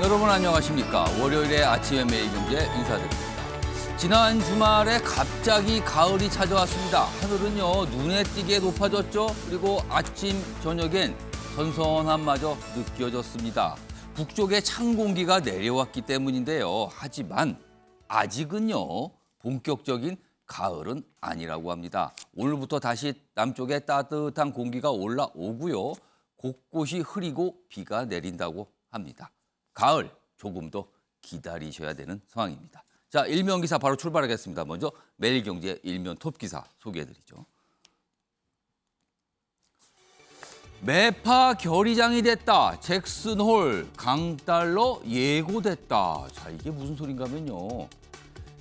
여러분 안녕하십니까. 월요일에 아침에 매일경제 인사드립니다. 지난 주말에 갑자기 가을이 찾아왔습니다. 하늘은요 눈에 띄게 높아졌죠. 그리고 아침 저녁엔 선선함마저 느껴졌습니다. 북쪽에 찬 공기가 내려왔기 때문인데요. 하지만 아직은요 본격적인 가을은 아니라고 합니다. 오늘부터 다시 남쪽에 따뜻한 공기가 올라오고요. 곳곳이 흐리고 비가 내린다고 합니다. 가을 조금 더 기다리셔야 되는 상황입니다. 자, 일면 기사 바로 출발하겠습니다. 먼저 매일경제 일면 톱 기사 소개해드리죠. 매파 결의장이 됐다. 잭슨 홀 강달러 예고됐다. 자, 이게 무슨 소린가 하면요.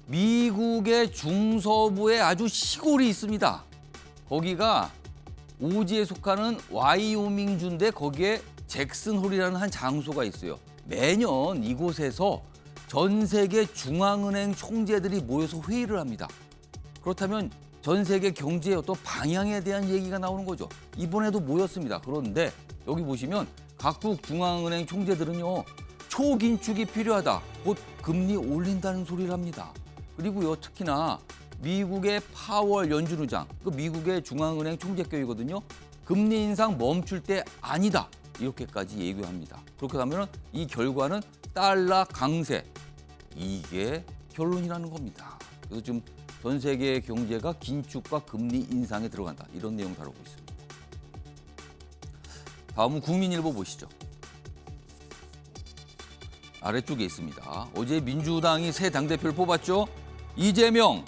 미국의 중서부에 아주 시골이 있습니다. 거기가 오지에 속하는 와이오밍주인데 거기에 잭슨 홀이라는 한 장소가 있어요. 매년 이곳에서 전 세계 중앙은행 총재들이 모여서 회의를 합니다. 그렇다면 전 세계 경제의 어떤 방향에 대한 얘기가 나오는 거죠. 이번에도 모였습니다. 그런데 여기 보시면 각국 중앙은행 총재들은요. 초긴축이 필요하다. 곧 금리 올린다는 소리를 합니다. 그리고요. 특히나 미국의 파월 연준 의장, 그 미국의 중앙은행 총재격이거든요. 금리 인상 멈출 때 아니다. 이렇게까지 얘기합니다. 그렇게 하면 이 결과는 달러 강세. 이게 결론이라는 겁니다. 그래서 지금 전 세계 경제가 긴축과 금리 인상에 들어간다. 이런 내용 다루고 있습니다. 다음은 국민일보 보시죠. 아래쪽에 있습니다. 어제 민주당이 새 당대표를 뽑았죠. 이재명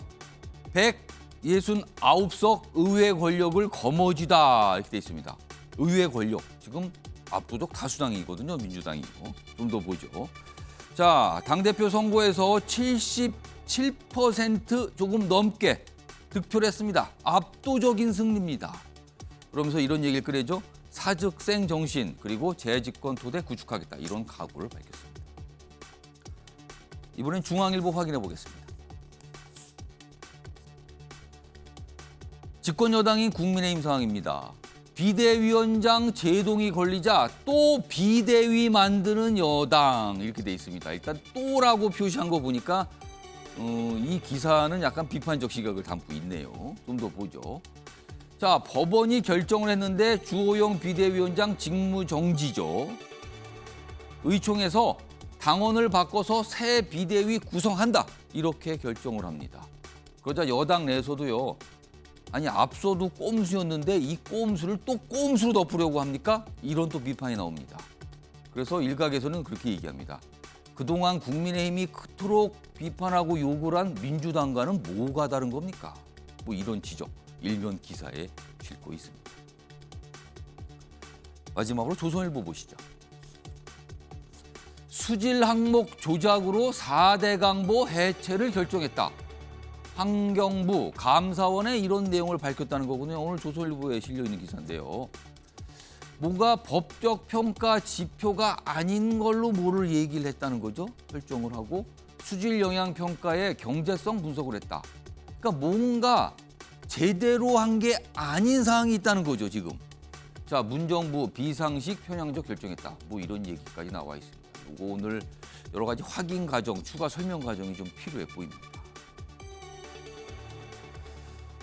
169석 의회 권력을 거머쥐다 이렇게 돼 있습니다. 의회 권력 지금 압도적 다수당이거든요. 민주당이고. 좀 더 보죠. 자, 당대표 선거에서 77% 조금 넘게 득표를 했습니다. 압도적인 승리입니다. 그러면서 이런 얘기를 꺼내죠. 사직생 정신 그리고 재집권 토대 구축하겠다. 이런 각오를 밝혔습니다. 이번엔 중앙일보 확인해 보겠습니다. 집권 여당인 국민의힘 상황입니다. 비대위원장 제동이 걸리자 또 비대위 만드는 여당 이렇게 돼 있습니다. 일단 또라고 표시한 거 보니까 이 기사는 약간 비판적 시각을 담고 있네요. 좀 더 보죠. 자, 법원이 결정을 했는데 주호영 비대위원장 직무 정지죠. 의총에서 당원을 바꿔서 새 비대위 구성한다 이렇게 결정을 합니다. 그러자 여당 내에서도요. 아니 앞서도 꼼수였는데 이 꼼수를 또 꼼수로 덮으려고 합니까? 이런 또 비판이 나옵니다. 그래서 일각에서는 그렇게 얘기합니다. 그동안 국민의힘이 그토록 비판하고 욕을 한 민주당과는 뭐가 다른 겁니까? 뭐 이런 지적, 일면 기사에 싣고 있습니다. 마지막으로 조선일보 보시죠. 수질 항목 조작으로 4대 강보 해체를 결정했다. 환경부, 감사원에 이런 내용을 밝혔다는 거군요. 오늘 조선일보에 실려있는 기사인데요. 뭔가 법적 평가 지표가 아닌 걸로 뭐를 얘기를 했다는 거죠. 결정을 하고 수질 영향 평가의 경제성 분석을 했다. 그러니까 뭔가 제대로 한 게 아닌 사항이 있다는 거죠, 지금. 자, 문정부 비상식 편향적 결정했다. 뭐 이런 얘기까지 나와 있습니다. 이거 오늘 여러 가지 확인 과정, 추가 설명 과정이 좀 필요해 보입니다.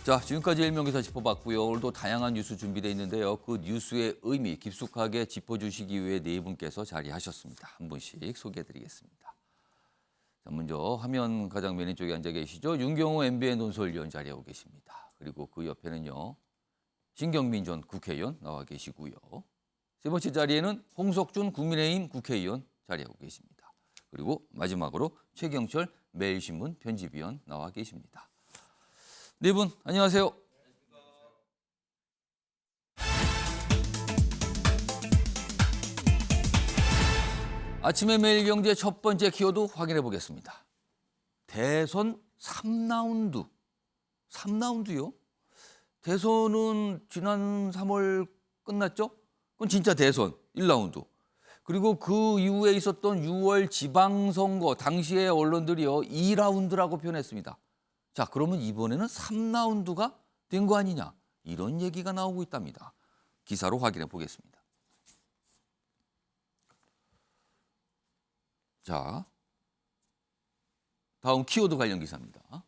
자, 지금까지 일면기사 짚어봤고요. 오늘도 다양한 뉴스 준비되어 있는데요. 그 뉴스의 의미 깊숙하게 짚어주시기 위해 네 분께서 자리하셨습니다. 한 분씩 소개해드리겠습니다. 자, 먼저 화면 가장 왼쪽에 앉아 계시죠. 윤경호 MBN 논설위원 자리하고 계십니다. 그리고 그 옆에는요. 신경민 전 국회의원 나와 계시고요. 세 번째 자리에는 홍석준 국민의힘 국회의원 자리하고 계십니다. 그리고 마지막으로 최경철 매일신문 편집위원 나와 계십니다. 네 분 안녕하세요. 아침의 매일경제 첫 번째 키워드 확인해 보겠습니다. 대선 3라운드. 3라운드요? 대선은 지난 3월 끝났죠? 그건 진짜 대선 1라운드. 그리고 그 이후에 있었던 6월 지방선거 당시에 언론들이요 2라운드라고 표현했습니다. 자, 그러면 이번에는 3라운드가 된 거 아니냐 이런 얘기가 나오고 있답니다. 기사로 확인해 보겠습니다. 자, 다음 키워드 관련 기사입니다.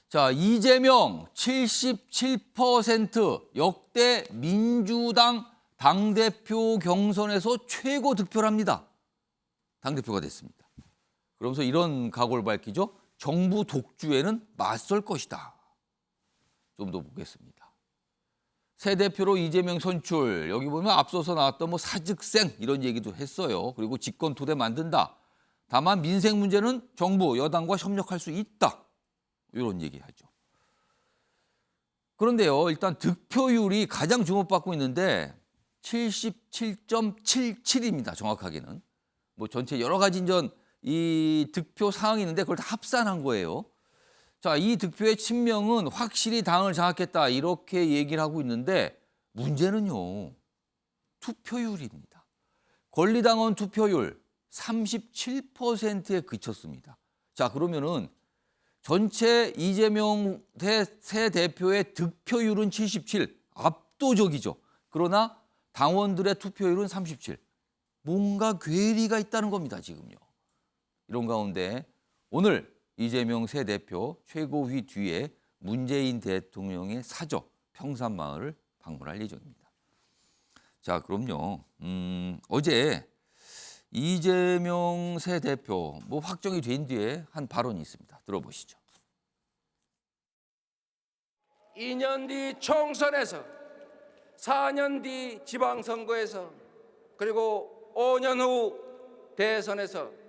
자, 이재명 77% 역대 민주당 당대표 경선에서 최고 득표랍니다. 당대표가 됐습니다. 그러면서 이런 각오를 밝히죠. 정부 독주에는 맞설 것이다. 좀 더 보겠습니다. 새 대표로 이재명 선출, 여기 보면 앞서서 나왔던 뭐 사직생 이런 얘기도 했어요. 그리고 집권 토대 만든다. 다만 민생 문제는 정부, 여당과 협력할 수 있다. 이런 얘기하죠. 그런데요, 일단 득표율이 가장 주목받고 있는데 77.77입니다. 정확하게는. 뭐 전체 여러 가지 이 득표 사항이 있는데 그걸 다 합산한 거예요. 자, 이 득표의 친명은 확실히 당을 장악했다 이렇게 얘기를 하고 있는데 문제는요. 투표율입니다. 권리당원 투표율 37%에 그쳤습니다. 자, 그러면은 전체 이재명 새 대표의 득표율은 77, 압도적이죠. 그러나 당원들의 투표율은 37. 뭔가 괴리가 있다는 겁니다, 지금요. 이런 가운데 오늘 이재명 새 대표 최고위 뒤에 문재인 대통령의 사저 평산마을을 방문할 예정입니다. 자, 그럼요. 어제 이재명 새 대표 뭐 확정이 된 뒤에 한 발언이 있습니다. 들어보시죠. 2년 뒤 총선에서 4년 뒤 지방선거에서 그리고 5년 후 대선에서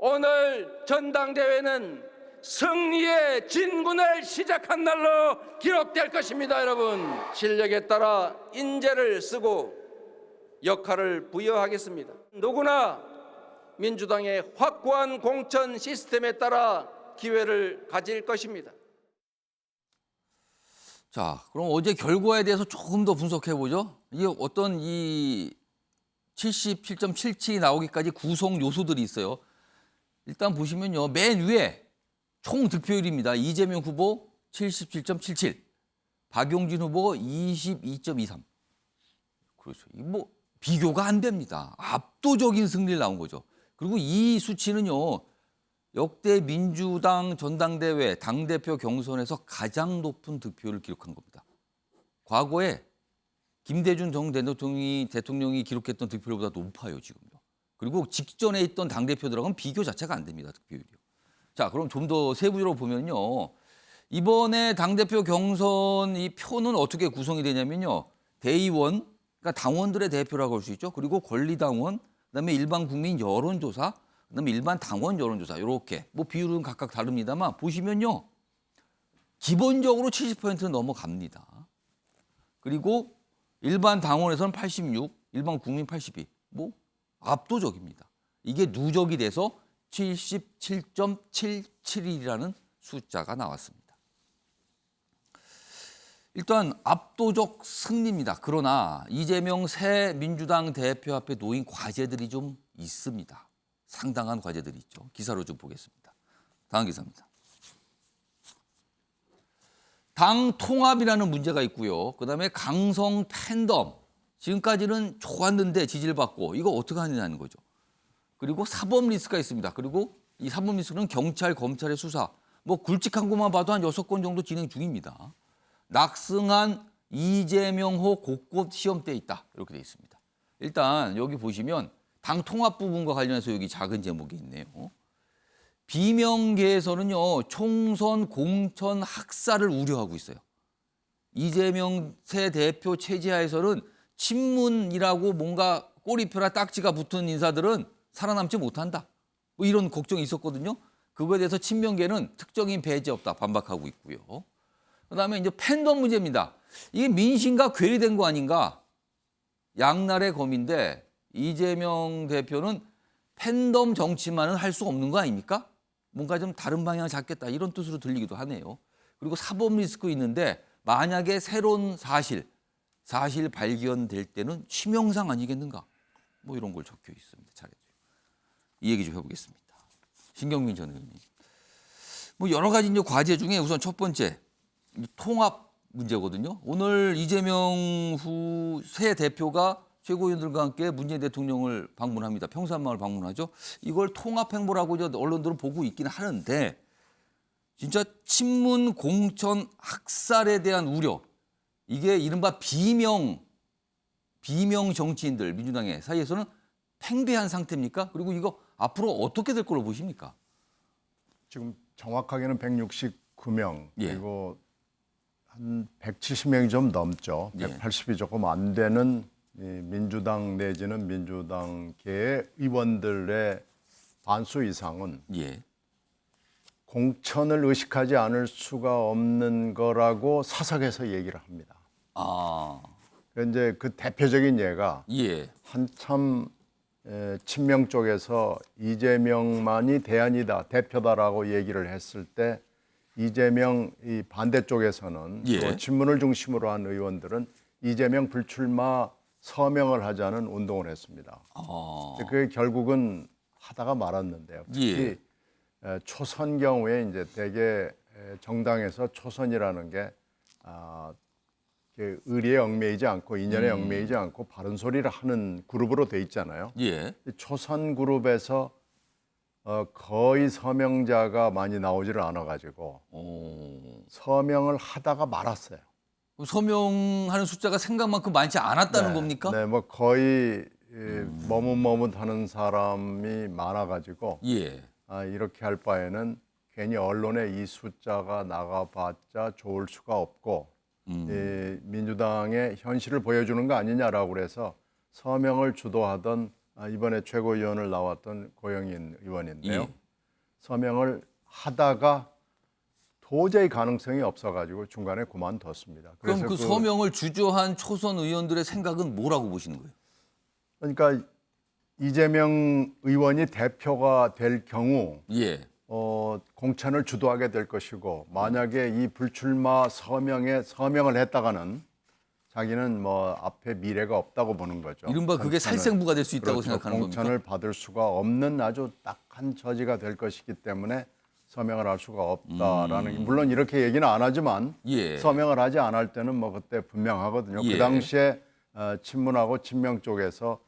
오늘 전당대회는 승리의 진군을 시작한 날로 기록될 것입니다. 여러분, 실력에 따라 인재를 쓰고 역할을 부여하겠습니다. 누구나 민주당의 확고한 공천 시스템에 따라 기회를 가질 것입니다. 자, 그럼 어제 결과에 대해서 조금 더 분석해 보죠. 이게 어떤 이 77.77이 나오기까지 구성 요소들이 있어요. 일단 보시면요. 맨 위에 총 득표율입니다. 이재명 후보 77.77, 박용진 후보 22.23. 그렇죠. 이 뭐 비교가 안 됩니다. 압도적인 승리를 나온 거죠. 그리고 이 수치는요. 역대 민주당 전당대회 당대표 경선에서 가장 높은 득표를 기록한 겁니다. 과거에 김대중 전 대통령이 기록했던 득표율보다 높아요, 지금요. 그리고 직전에 있던 당대표들하고는 비교 자체가 안 됩니다, 득표율이요. 자, 그럼 좀 더 세부적으로 보면요. 이번에 당대표 경선 이 표는 어떻게 구성이 되냐면요. 대의원, 그러니까 당원들의 대표라고 할 수 있죠. 그리고 권리당원, 그다음에 일반 국민 여론조사, 그다음에 일반 당원 여론조사 이렇게 뭐 비율은 각각 다릅니다만 보시면요. 기본적으로 70%는 넘어갑니다. 그리고 일반 당원에서는 86, 일반 국민 82. 뭐 압도적입니다. 이게 누적이 돼서 77.77이라는 숫자가 나왔습니다. 일단 압도적 승리입니다. 그러나 이재명 새 민주당 대표 앞에 놓인 과제들이 좀 있습니다. 상당한 과제들이 있죠. 기사로 좀 보겠습니다. 다음 기사입니다. 당 통합이라는 문제가 있고요. 그다음에 강성 팬덤. 지금까지는 좋았는데 지지를 받고 이거 어떻게 하느냐는 거죠. 그리고 사법 리스크가 있습니다. 그리고 이 사법 리스크는 경찰, 검찰의 수사. 뭐 굵직한 것만 봐도 한 6건 정도 진행 중입니다. 낙승한 이재명호 곳곳 시험대에 있다. 이렇게 돼 있습니다. 일단 여기 보시면 당 통합 부분과 관련해서 여기 작은 제목이 있네요. 비명계에서는요. 총선 공천 학살을 우려하고 있어요. 이재명 새 대표 체제하에서는 친문이라고 뭔가 꼬리표나 딱지가 붙은 인사들은 살아남지 못한다. 뭐 이런 걱정이 있었거든요. 그거에 대해서 친명계는 특정인 배제 없다 반박하고 있고요. 그다음에 이제 팬덤 문제입니다. 이게 민심과 괴리된 거 아닌가? 양날의 검인데 이재명 대표는 팬덤 정치만은 할 수 없는 거 아닙니까? 뭔가 좀 다른 방향을 잡겠다 이런 뜻으로 들리기도 하네요. 그리고 사법 리스크 있는데 만약에 새로운 사실 발견될 때는 치명상 아니겠는가? 뭐 이런 걸 적혀 있습니다. 잘해줘요. 이 얘기 좀 해보겠습니다. 신경민 전 의원님. 뭐 여러 가지 이제 과제 중에 우선 첫 번째 통합 문제거든요. 오늘 이재명 새 대표가 최고위원들과 함께 문재인 대통령을 방문합니다. 평산마을 방문하죠. 이걸 통합행보라고 언론들은 보고 있긴 하는데 진짜 친문 공천 학살에 대한 우려 이게 이른바 비명 정치인들 민주당의 사이에서는 팽배한 상태입니까? 그리고 이거 앞으로 어떻게 될 걸로 보십니까? 지금 정확하게는 169명 예. 그리고 한 170명이 좀 넘죠. 예. 180이 조금 안 되는 이 민주당 내지는 민주당계의 의원들의 반수 이상은 예. 공천을 의식하지 않을 수가 없는 거라고 사석에서 얘기를 합니다. 아, 이제 그 대표적인 예가 예. 한참 친명 쪽에서 이재명만이 대안이다, 대표다라고 얘기를 했을 때 이재명 이 반대쪽에서는 예. 또 친문을 중심으로 한 의원들은 이재명 불출마 서명을 하자는 운동을 했습니다. 아, 그게 결국은 하다가 말았는데요. 특히 초선 경우에 이제 대개 정당에서 초선이라는 게 의리에 얽매이지 않고 인연에 얽매이지 않고 바른 소리를 하는 그룹으로 돼 있잖아요. 예. 초선 그룹에서 거의 서명자가 많이 나오지를 않아가지고 서명을 하다가 말았어요. 서명하는 숫자가 생각만큼 많지 않았다는 겁니까? 네, 뭐 거의 머뭇머뭇하는 사람이 많아가지고 예. 이렇게 할 바에는 괜히 언론에 이 숫자가 나가봤자 좋을 수가 없고 민주당의 현실을 보여주는 거 아니냐라고 그래서 서명을 주도하던 이번에 최고위원을 나왔던 고영인 의원인데요. 예. 서명을 하다가 도저히 가능성이 없어가지고 중간에 그만뒀습니다. 그럼 그 서명을 주저한 초선 의원들의 생각은 뭐라고 보시는 거예요? 그러니까 이재명 의원이 대표가 될 경우 예. 공천을 주도하게 될 것이고 만약에 이 불출마 서명을 했다가는 자기는 뭐 앞에 미래가 없다고 보는 거죠. 이른바 그게 살생부가 될 수 있다고 그렇죠. 생각하는 공천을 겁니까? 받을 수가 없는 아주 딱한 처지가 될 것이기 때문에 서명을 할 수가 없다라는 물론 이렇게 얘기는 안 하지만 예. 서명을 하지 않을 때는 뭐 그때 분명하거든요. 예. 그 당시에 친문하고 친명 쪽에서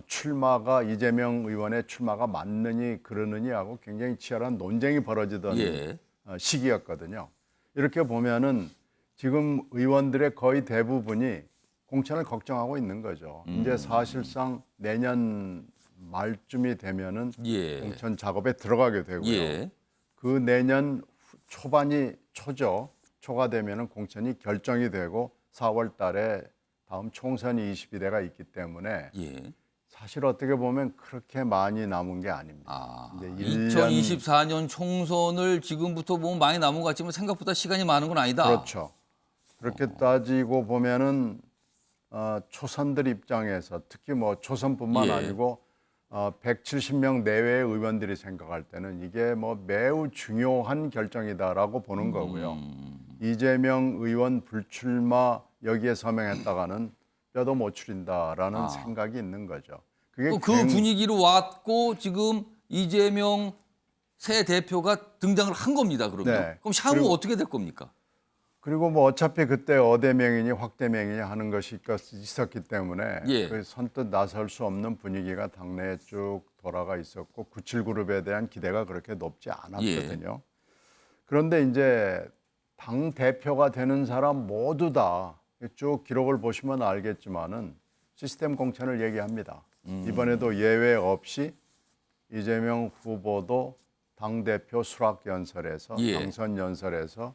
출마가 이재명 의원의 출마가 맞느니 그러느니 하고 굉장히 치열한 논쟁이 벌어지던 예. 시기였거든요. 이렇게 보면은 지금 의원들의 거의 대부분이 공천을 걱정하고 있는 거죠. 이제 사실상 내년 말쯤이 되면은 예. 공천 작업에 들어가게 되고요. 예. 그 내년 초가 되면은 공천이 결정이 되고 4월 달에 다음 총선이 22대가 있기 때문에 예. 사실 어떻게 보면 그렇게 많이 남은 게 아닙니다. 아, 이제 1년 2024년 총선을 지금부터 보면 많이 남은 것 같지만 생각보다 시간이 많은 건 아니다. 그렇죠. 그렇게 따지고 보면은 초선들 입장에서 특히 뭐 초선뿐만 예. 아니고 170명 내외의 의원들이 생각할 때는 이게 뭐 매우 중요한 결정이다라고 보는 거고요. 이재명 의원 불출마 여기에 서명했다가는 뼈도 못 추린다라는 생각이 있는 거죠. 그게 또 그 분위기로 왔고 지금 이재명 새 대표가 등장을 한 겁니다. 그러면 네. 그럼 향후 어떻게 될 겁니까? 그리고 뭐 어차피 그때 어대명이니 확대명이니 하는 것이 있었기 때문에 예. 그 선뜻 나설 수 없는 분위기가 당내에 쭉 돌아가 있었고 97그룹에 대한 기대가 그렇게 높지 않았거든요. 그런데 이제 당 대표가 되는 사람 모두 다 쭉 기록을 보시면 알겠지만은 시스템 공천을 얘기합니다. 이번에도 예외 없이 이재명 후보도 당 대표 수락 연설에서 예. 당선 연설에서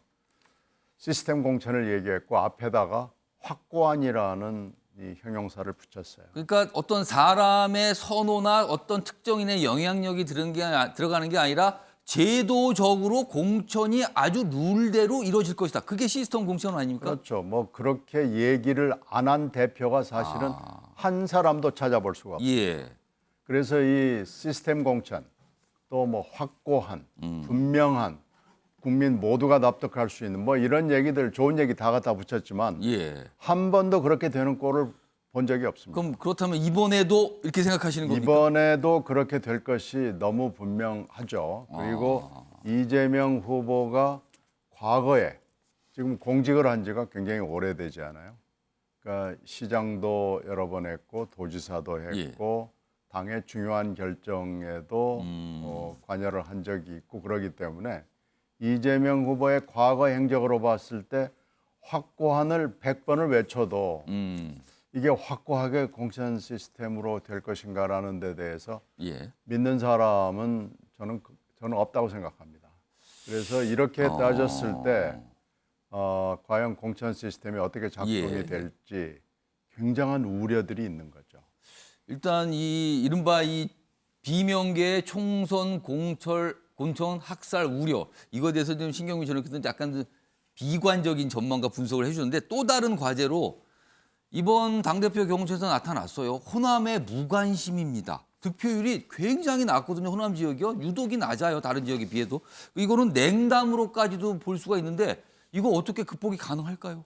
시스템 공천을 얘기했고 앞에다가 확고한이라는 이 형용사를 붙였어요. 그러니까 어떤 사람의 선호나 어떤 특정인의 영향력이 들어가는 게 아니라 제도적으로 공천이 아주 룰대로 이루어질 것이다. 그게 시스템 공천 아닙니까? 그렇죠. 뭐 그렇게 얘기를 안 한 대표가 사실은 한 사람도 찾아볼 수가 없어요. 예. 그래서 이 시스템 공천 또 뭐 확고한, 분명한 국민 모두가 납득할 수 있는 뭐 이런 얘기들 좋은 얘기 다 갖다 붙였지만 예. 한 번도 그렇게 되는 꼴을 본 적이 없습니다. 그럼 그렇다면 이번에도 이렇게 생각하시는 겁니까? 이번에도 그렇게 될 것이 너무 분명하죠. 그리고 이재명 후보가 과거에 지금 공직을 한 지가 굉장히 오래되지 않아요. 그러니까 시장도 여러 번 했고 도지사도 했고 당의 중요한 결정에도 관여를 한 적이 있고 그러기 때문에 이재명 후보의 과거 행적으로 봤을 때 확고한을 100번을 외쳐도 이게 확고하게 공천 시스템으로 될 것인가라는 데 대해서 예. 믿는 사람은 저는 없다고 생각합니다. 그래서 이렇게 따졌을 때 과연 공천 시스템이 어떻게 작동이 예. 될지 굉장한 우려들이 있는 거죠. 일단 이 이른바 이 비명계의 총선 공천 학살 우려 이거에 대해서 좀 신경민 전에서는 약간 비관적인 전망과 분석을 해주는데 또 다른 과제로 이번 당대표 경선에서 나타났어요. 호남의 무관심입니다. 득표율이 굉장히 낮거든요. 호남 지역이요. 유독이 낮아요. 다른 지역에 비해도. 이거는 냉담으로까지도 볼 수가 있는데 이거 어떻게 극복이 가능할까요?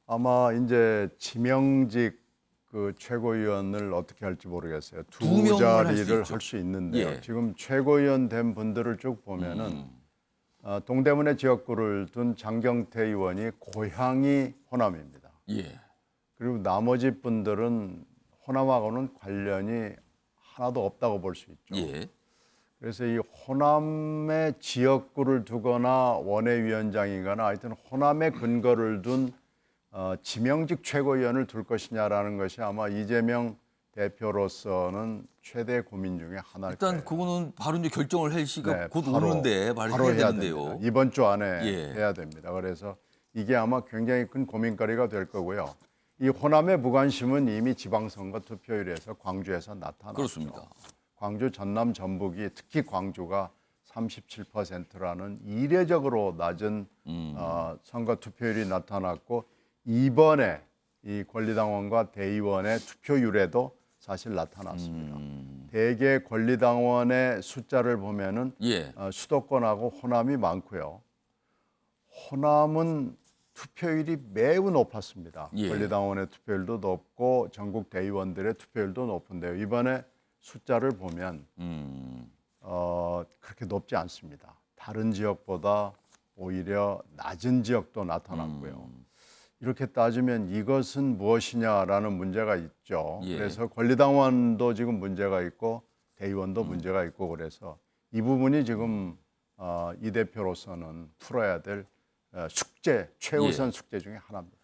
아마 이제 지명직 그 최고위원을 어떻게 할지 모르겠어요. 두 명을 할수 자리를 있죠. 할 수 있는데요. 예. 지금 최고위원 된 분들을 쭉 보면은 동대문에 지역구를 둔 장경태 의원이 고향이 호남입니다. 예. 그리고 나머지 분들은 호남하고는 관련이 하나도 없다고 볼 수 있죠. 예. 그래서 이 호남의 지역구를 두거나 원외위원장이거나 하여튼 호남의 근거를 둔 지명직 최고위원을 둘 것이냐라는 것이 아마 이재명 대표로서는 최대 고민 중에 하나일 일단 거예요. 그거는 바로 이제 결정을 할 시가 네, 곧 바로, 오는데 바로 말해야 해야 되는데요. 됩니다. 이번 주 안에 예. 해야 됩니다. 그래서 이게 아마 굉장히 큰 고민거리가 될 거고요. 이 호남의 무관심은 이미 지방선거 투표율에서 광주에서 나타났죠. 그렇습니다. 광주, 전남, 전북이 특히 광주가 37%라는 이례적으로 낮은 선거 투표율이 나타났고 이번에 이 권리당원과 대의원의 투표율에도 사실 나타났습니다. 대개 권리당원의 숫자를 보면은 예. 수도권하고 호남이 많고요. 호남은 투표율이 매우 높았습니다. 예. 권리당원의 투표율도 높고 전국 대의원들의 투표율도 높은데요. 이번에 숫자를 보면 그렇게 높지 않습니다. 다른 지역보다 오히려 낮은 지역도 나타났고요. 이렇게 따지면 이것은 무엇이냐라는 문제가 있죠. 예. 그래서 권리당원도 지금 문제가 있고 대의원도 문제가 있고 그래서 이 부분이 지금 이 대표로서는 풀어야 될 숙제, 최우선 숙제 중에 하나입니다.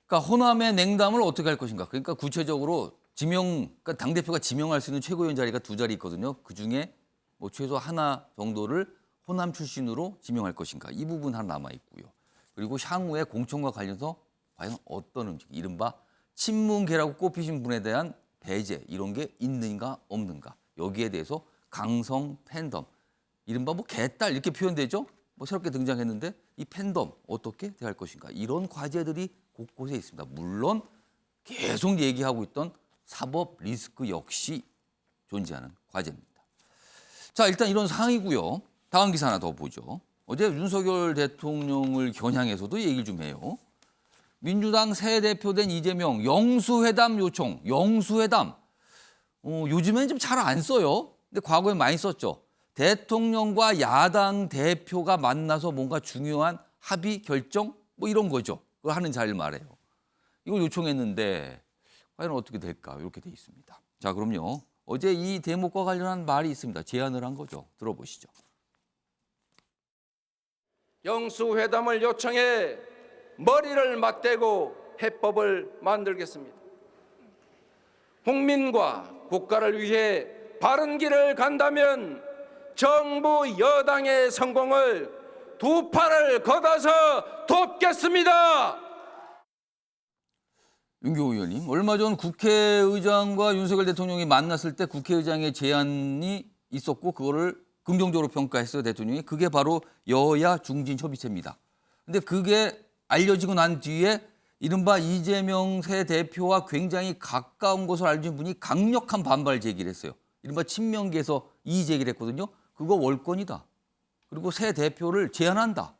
그러니까 호남의 냉담을 어떻게 할 것인가. 그러니까 구체적으로 그러니까 당대표가 지명할 수 있는 최고위원 자리가 2자리 있거든요. 그중에 뭐 최소 하나 정도를 호남 출신으로 지명할 것인가. 이 부분 하나 남아 있고요. 그리고 향후에 공천과 관련해서 과연 어떤 음식, 이른바 친문계라고 꼽히신 분에 대한 배제 이런 게 있는가 없는가. 여기에 대해서 강성 팬덤, 이른바 뭐 개딸 이렇게 표현되죠. 뭐 새롭게 등장했는데 이 팬덤 어떻게 대할 것인가. 이런 과제들이 곳곳에 있습니다. 물론 계속 얘기하고 있던 사법 리스크 역시 존재하는 과제입니다. 자, 일단 이런 상황이고요. 다음 기사 하나 더 보죠. 어제 윤석열 대통령을 겨냥해서도 얘기를 좀 해요. 민주당 새 대표된 이재명 영수회담 요청. 영수회담. 요즘에는 좀 잘 안 써요. 근데 과거에 많이 썼죠. 대통령과 야당 대표가 만나서 뭔가 중요한 합의 결정 뭐 이런 거죠. 그걸 하는 자리를 말해요. 이걸 요청했는데 과연 어떻게 될까 이렇게 돼 있습니다. 자, 그럼요. 어제 이 대목과 관련한 말이 있습니다. 제안을 한 거죠. 들어보시죠. 영수회담을 요청해 머리를 맞대고 해법을 만들겠습니다. 국민과 국가를 위해 바른 길을 간다면 정부 여당의 성공을 두 팔을 걷어서 돕겠습니다. 윤교우 의원님, 얼마 전 국회의장과 윤석열 대통령이 만났을 때 국회의장의 제안이 있었고 그거를 긍정적으로 평가했어요, 대통령이. 그게 바로 여야 중진 협의체입니다. 근데 그게 알려지고 난 뒤에 이른바 이재명 새 대표와 굉장히 가까운 것을 알려진 분이 강력한 반발 제기를 했어요. 이른바 친명계에서 이의 제기를 했거든요. 그거 월권이다. 그리고 새 대표를 제안한다.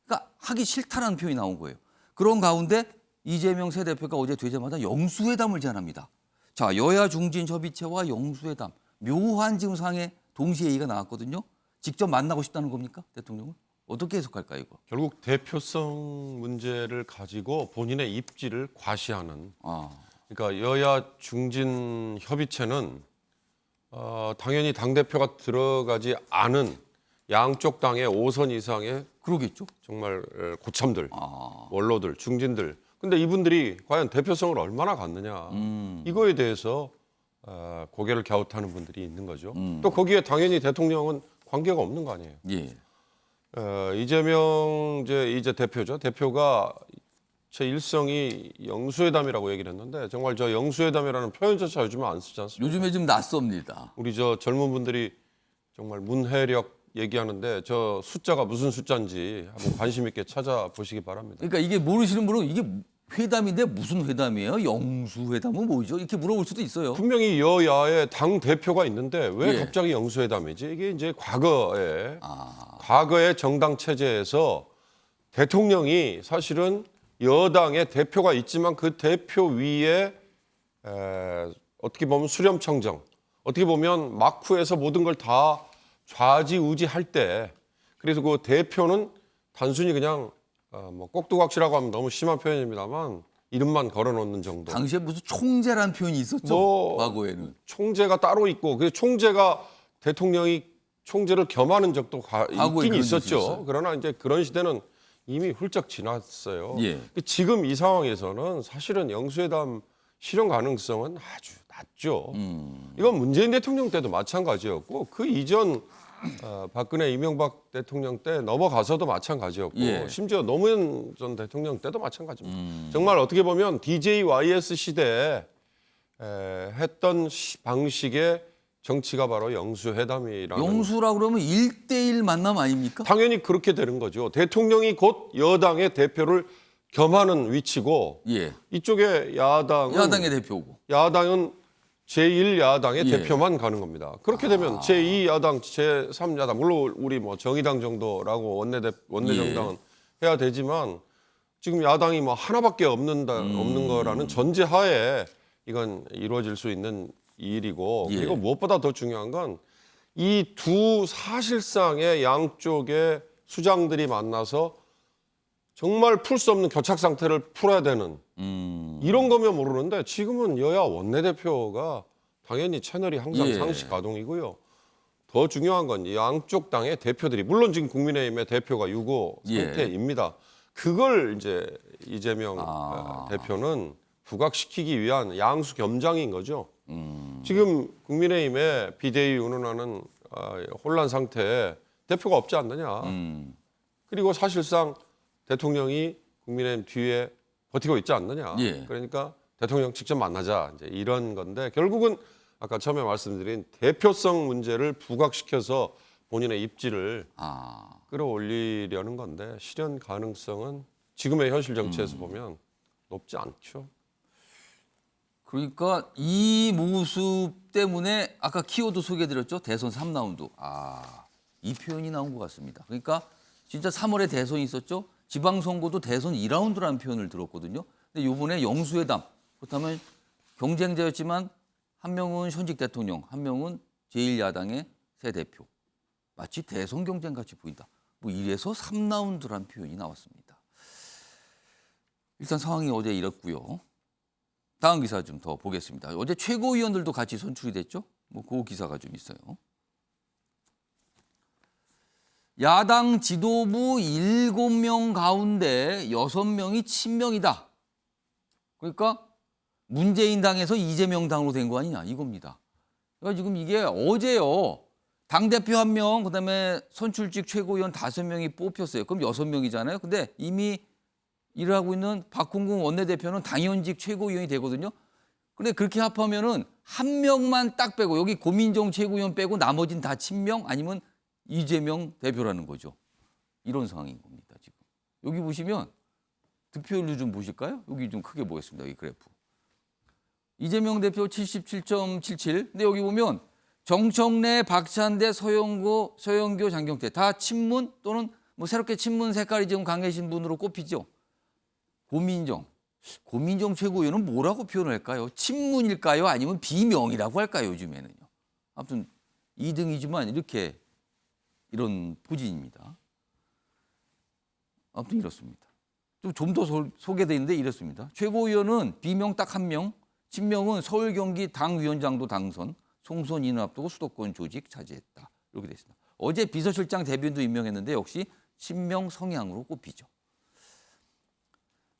그러니까 하기 싫다라는 표현이 나온 거예요. 그런 가운데 이재명 새 대표가 어제 되자마자 영수회담을 제안합니다. 자, 여야 중진 협의체와 영수회담. 묘한 지금 상황에 동시에 얘기가 나왔거든요. 직접 만나고 싶다는 겁니까? 대통령은? 어떻게 해석할까요, 이거? 결국 대표성 문제를 가지고 본인의 입지를 과시하는. 아, 그러니까 여야 중진 협의체는 당연히 당 대표가 들어가지 않은 양쪽 당의 5선 이상의 그러겠죠. 정말 고참들, 아, 원로들, 중진들. 근데 이분들이 과연 대표성을 얼마나 갖느냐 이거에 대해서 고개를 갸웃하는 분들이 있는 거죠. 또 거기에 당연히 대통령은 관계가 없는 거 아니에요. 예. 이재명 이제 대표죠. 대표가 제 일성이 영수회담이라고 얘기를 했는데 정말 저 영수회담이라는 표현조차 요즘은 안 쓰지 않습니까? 요즘에 좀 낯섭니다. 우리 저 젊은 분들이 정말 문해력 얘기하는데 저 숫자가 무슨 숫자인지 한번 관심 있게 찾아보시기 바랍니다. 그러니까 이게 모르시는 분은 이게 회담인데 무슨 회담이에요? 영수회담은 뭐죠? 이렇게 물어볼 수도 있어요. 분명히 여야의 당 대표가 있는데 왜 예. 갑자기 영수회담이지? 이게 이제 과거의 정당 체제에서 대통령이 사실은 여당의 대표가 있지만 그 대표 위에 어떻게 보면 수렴청정, 어떻게 보면 막후에서 모든 걸 다 좌지우지할 때, 그래서 그 대표는 단순히 그냥 뭐 꼭두각시라고 하면 너무 심한 표현입니다만 이름만 걸어놓는 정도. 당시에 무슨 총재라는 표현이 있었죠? 뭐, 과거에는. 총재가 따로 있고 그 총재가 대통령이 총재를 겸하는 적도 과거에 있긴 그런 적이 있었죠. 있었어요. 그러나 이제 그런 시대는 이미 훌쩍 지났어요. 예. 지금 이 상황에서는 사실은 영수회담 실현 가능성은 아주 낮죠. 이건 문재인 대통령 때도 마찬가지였고 그 이전 박근혜 이명박 대통령 때 넘어가서도 마찬가지였고 예. 심지어 노무현 전 대통령 때도 마찬가지입니다. 정말 어떻게 보면 DJYS 시대에 했던 방식의 정치가 바로 영수회담이라는. 영수라 그러면 1대1 만남 아닙니까? 당연히 그렇게 되는 거죠. 대통령이 곧 여당의 대표를 겸하는 위치고 예. 이쪽에 야당의 대표고. 야당은 제1야당의 예. 대표만 가는 겁니다. 그렇게 되면 제2야당, 제3야당 물론 우리 뭐 정의당 정도라고 원내정당은 해야 되지만 지금 야당이 뭐 하나밖에 없는 거라는 전제하에 이건 이루어질 수 있는 일이고 예. 그리고 무엇보다 더 중요한 건 이 두 사실상의 양쪽의 수장들이 만나서 정말 풀 수 없는 교착 상태를 풀어야 되는 이런 거면 모르는데 지금은 여야 원내대표가 당연히 채널이 항상 예. 상시 가동이고요. 더 중요한 건 양쪽 당의 대표들이 물론 지금 국민의힘의 대표가 유고 예. 상태입니다. 그걸 이제 이재명 아. 대표는 부각시키기 위한 양수 겸장인 거죠. 지금 국민의힘의 비대위 운운하는 혼란 상태에 대표가 없지 않느냐. 그리고 사실상 대통령이 국민의힘 뒤에 버티고 있지 않느냐. 예. 그러니까 대통령 직접 만나자 이제 이런 건데 결국은 아까 처음에 말씀드린 대표성 문제를 부각시켜서 본인의 입지를 끌어올리려는 건데 실현 가능성은 지금의 현실 정치에서 보면 높지 않죠. 그러니까 이 모습 때문에 아까 키워드 소개해드렸죠. 대선 3라운드. 이 표현이 나온 것 같습니다. 그러니까 진짜 3월에 대선이 있었죠. 지방선거도 대선 2라운드라는 표현을 들었거든요. 근데 이번에 영수회담. 그렇다면 경쟁자였지만 한 명은 현직 대통령, 한 명은 제1야당의 새 대표. 마치 대선 경쟁 같이 보인다. 뭐 이래서 3라운드라는 표현이 나왔습니다. 일단 상황이 어제 이렇고요. 다음 기사 좀 더 보겠습니다. 어제 최고위원들도 같이 선출이 됐죠. 뭐 그 기사가 좀 있어요. 야당 지도부 7명 가운데 6명이 친명이다. 그러니까 문재인 당에서 이재명 당으로 된 거 아니냐 이겁니다. 그러니까 지금 이게 어제요. 당대표 1명, 그다음에 선출직 최고위원 5명이 뽑혔어요. 그럼 6명이잖아요. 근데 이미 일을 하고 있는 박홍근 원내대표는 당연직 최고위원이 되거든요. 근데 그렇게 합하면은 한 명만 딱 빼고 여기 고민정 최고위원 빼고 나머지는 다 친명 아니면 이재명 대표라는 거죠. 이런 상황인 겁니다. 지금 여기 보시면 득표율 좀 보실까요? 여기 좀 크게 보겠습니다. 이 그래프. 이재명 대표 77.77. 근데 여기 보면 정청래, 박찬대, 서영교, 장경태 다 친문 또는 뭐 새롭게 친문 색깔이 지금 강해진 분으로 꼽히죠. 고민정 최고위원은 뭐라고 표현할까요? 친문일까요? 아니면 비명이라고 할까요? 요즘에는요. 아무튼 2등이지만 이런 포진입니다. 아무튼 이렇습니다. 좀 더 소개돼 있는데 이렇습니다. 최고위원은 비명 딱 한 명, 친명은 서울 경기 당위원장도 당선, 총선 인원 앞두고 수도권 조직 차지했다. 이렇게 돼 있습니다. 어제 비서실장 대변도 임명했는데 역시 친명 성향으로 꼽히죠.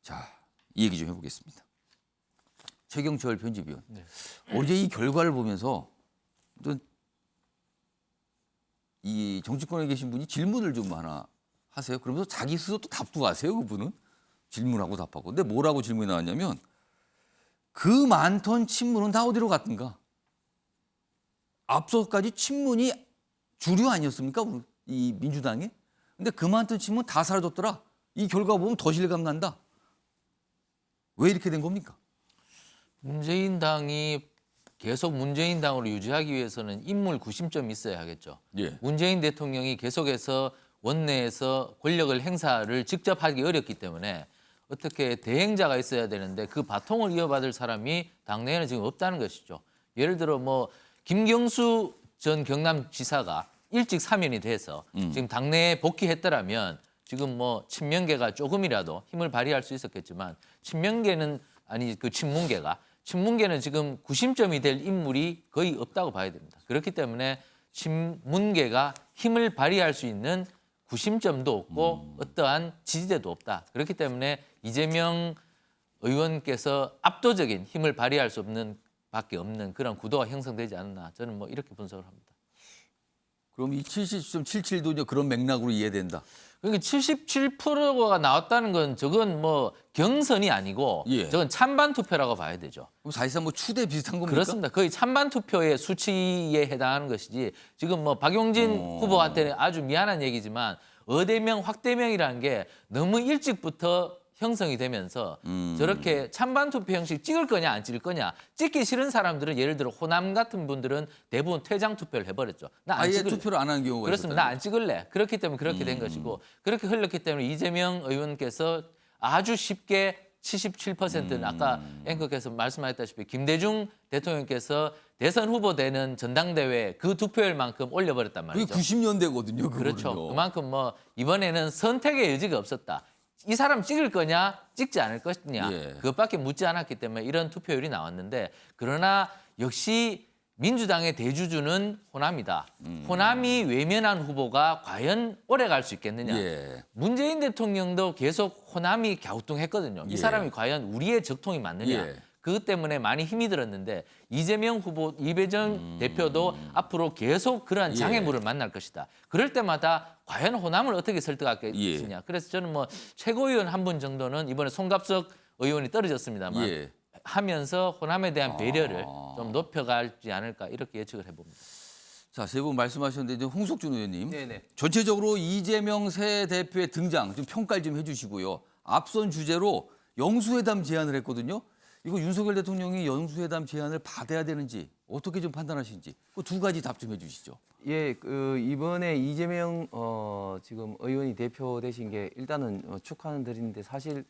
자, 이 얘기 좀 해보겠습니다. 최경철 편집위원. 어제 이 결과를 보면서 이 정치권에 계신 분이 질문을 좀 하나 하세요. 그러면서 자기 스스로 또 답도 하세요. 그분은 질문하고 답하고. 근데 뭐라고 질문이 나왔냐면 그 많던 친문은 다 어디로 갔던가. 앞서까지 친문이 주류 아니었습니까? 이 민주당에. 근데 그 많던 친문 다 사라졌더라. 이 결과 보면 더 실감 난다. 왜 이렇게 된 겁니까? 문재인 당이 계속 문재인 당으로 유지하기 위해서는 인물 구심점이 있어야 하겠죠. 예. 문재인 대통령이 계속해서 원내에서 권력을 행사를 직접 하기 어렵기 때문에 어떻게 대행자가 있어야 되는데 그 바통을 이어받을 사람이 당내에는 지금 없다는 것이죠. 예를 들어 뭐 김경수 전 경남지사가 일찍 사면이 돼서 지금 당내에 복귀했더라면 지금 뭐 친명계가 조금이라도 힘을 발휘할 수 있었겠지만 친명계는 아니 그 친문계는 지금 구심점이 될 인물이 거의 없다고 봐야 됩니다. 그렇기 때문에 친문계가 힘을 발휘할 수 있는 구심점도 없고 어떠한 지지대도 없다. 그렇기 때문에 이재명 의원께서 압도적인 힘을 발휘할 수 없는 밖에 없는 그런 구도가 형성되지 않나 저는 뭐 이렇게 분석을 합니다. 그럼 이 70.77도 그런 맥락으로 이해된다. 그러니까 77%가 나왔다는 건 저건 뭐 경선이 아니고 예. 저건 찬반 투표라고 봐야 되죠. 그럼 사실상 뭐 추대 비슷한 겁니까? 그렇습니다. 거의 찬반 투표의 수치에 해당하는 것이지 지금 뭐 박용진 후보한테는 아주 미안한 얘기지만 어대명 확대명이라는 게 너무 일찍부터 형성이 되면서 저렇게 찬반 투표 형식 찍을 거냐 안 찍을 거냐 찍기 싫은 사람들은 예를 들어 호남 같은 분들은 대부분 퇴장 투표를 해버렸죠. 나 안 아예 찍을래. 투표를 안 하는 경우가 그렇습니다. 나 안 찍을래. 그렇기 때문에 그렇게 된 것이고 그렇게 흘렀기 때문에 이재명 의원께서 아주 쉽게 77%는 아까 앵커께서 말씀하셨다시피 김대중 대통령께서 대선 후보 되는 전당대회 그 투표율만큼 올려버렸단 그게 말이죠. 90년대거든요. 그렇죠. 그만큼 뭐 이번에는 선택의 여지가 없었다. 이 사람 찍을 거냐 찍지 않을 것이냐 예. 그것밖에 묻지 않았기 때문에 이런 투표율이 나왔는데 그러나 역시 민주당의 대주주는 호남이다. 호남이 외면한 후보가 과연 오래 갈 수 있겠느냐. 예. 문재인 대통령도 계속 호남이 갸우뚱했거든요. 이 예. 사람이 과연 우리의 적통이 맞느냐. 예. 그것 때문에 많이 힘이 들었는데 이재명 후보, 이배정 대표도 앞으로 계속 그러한 장애물을 만날 것이다. 그럴 때마다 과연 호남을 어떻게 설득할 것이냐. 예. 그래서 저는 뭐 최고위원 한 분 정도는 이번에 송갑석 의원이 떨어졌습니다만 예. 하면서 호남에 대한 배려를 좀 높여가지 않을까 이렇게 예측을 해봅니다. 자, 세 분 말씀하셨는데 이제 홍석준 의원님. 네네. 전체적으로 이재명 새 대표의 등장 좀 평가를 좀 해주시고요. 앞선 주제로 영수회담 제안을 했거든요. 이거 윤석열 대통령이 영수회담 제안을 받아야 되는지 어떻게 좀 판단하시는지 그 두 가지 답 좀 해주시죠. 예, 이번에 이재명 지금 의원이 대표 되신 게 일단은 축하는 드리는데 사실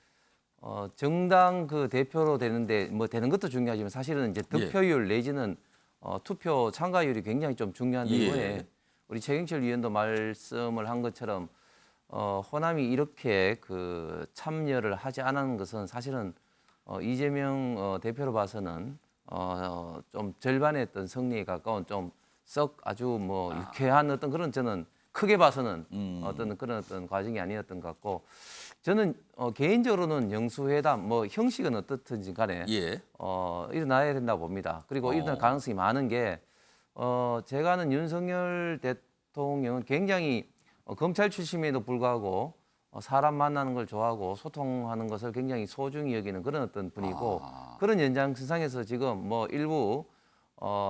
정당 그 대표로 되는데 뭐 되는 것도 중요하지만 사실은 이제 득표율 내지는 투표 참가율이 굉장히 좀 중요한데 예. 이번에 우리 최경철 위원도 말씀을 한 것처럼 호남이 이렇게 그 참여를 하지 않은 것은 사실은 이재명 대표로 봐서는 좀 절반의 어떤 승리에 가까운 좀 썩 아주 뭐 유쾌한 어떤 그런 저는 크게 봐서는 어떤 그런 어떤 과정이 아니었던 것 같고 저는 개인적으로는 영수회담 뭐 형식은 어떻든지 간에 예. 일어나야 된다고 봅니다. 그리고 일어날 가능성이 많은 게 제가 아는 윤석열 대통령은 굉장히 검찰 출신에도 불구하고 사람 만나는 걸 좋아하고 소통하는 것을 굉장히 소중히 여기는 그런 어떤 분이고 그런 연장선상에서 지금 뭐 일부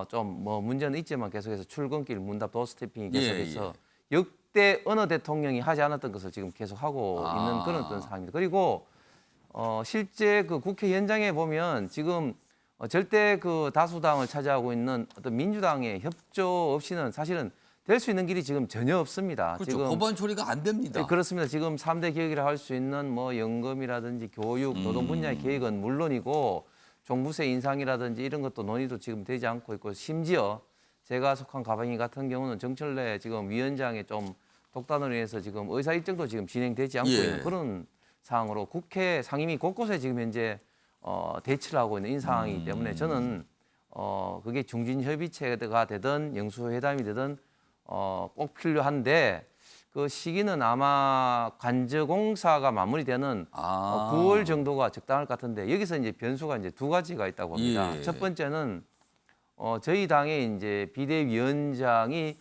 좀 뭐 문제는 있지만 계속해서 출근길 문답 도스태핑이 계속해서 역대 어느 대통령이 하지 않았던 것을 지금 계속하고 있는 그런 어떤 상황입니다. 그리고 실제 그 국회 현장에 보면 지금 절대 그 다수당을 차지하고 있는 어떤 민주당의 협조 없이는 사실은 될 수 있는 길이 지금 전혀 없습니다. 그렇죠. 지금 법안 처리가 안 됩니다. 네, 그렇습니다. 지금 3대 계획이라 할 수 있는 뭐 연금이라든지 교육, 노동 분야의 계획은 물론이고 종부세 인상이라든지 이런 것도 논의도 지금 되지 않고 있고 심지어 제가 속한 가방이 같은 경우는 정철래 지금 위원장의 좀 독단으로 인해서 지금 의사 일정도 지금 진행되지 않고 예. 있는 그런 상황으로 국회 상임위 곳곳에 지금 현재 대치를 하고 있는 이 상황이기 때문에 저는 그게 중진협의체가 되든 영수회담이 되든 꼭 필요한데 그 시기는 아마 관저공사가 마무리되는 9월 정도가 적당할 것 같은데 여기서 이제 변수가 이제 두 가지가 있다고 봅니다. 예. 첫 번째는 저희 당의 이제 비대위원장이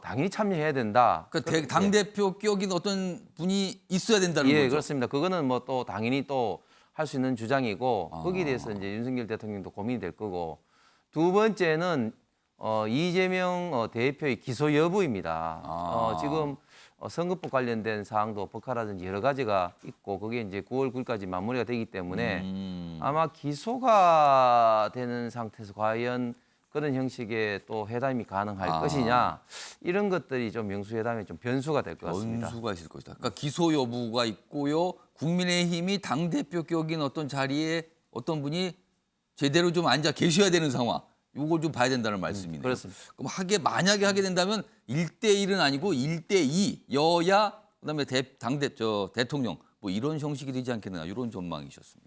당연히 참여해야 된다. 그러니까 당 대표 격인 어떤 분이 있어야 된다는 예, 거죠. 그렇습니다. 그거는 뭐 또 당연히 또 할 수 있는 주장이고 거기에 대해서 이제 윤석열 대통령도 고민이 될 거고 두 번째는 이재명 대표의 기소 여부입니다. 지금 선거법 관련된 사항도 법화라든지 여러 가지가 있고 그게 이제 9월 9일까지 마무리가 되기 때문에 아마 기소가 되는 상태에서 과연 그런 형식의 또 회담이 가능할 것이냐 이런 것들이 좀 영수회담에 좀 변수가 될 것 같습니다. 변수가 있을 것이다. 그러니까 기소 여부가 있고요. 국민의힘이 당 대표 격인 어떤 자리에 어떤 분이 제대로 좀 앉아 계셔야 되는 상황. 이걸 좀 봐야 된다는 말씀이네요. 그렇습니다. 그럼 만약에 하게 된다면 1대1은 아니고 1대2 여야 그다음에 대통령 뭐 이런 형식이 되지 않겠나 이런 전망이셨습니다.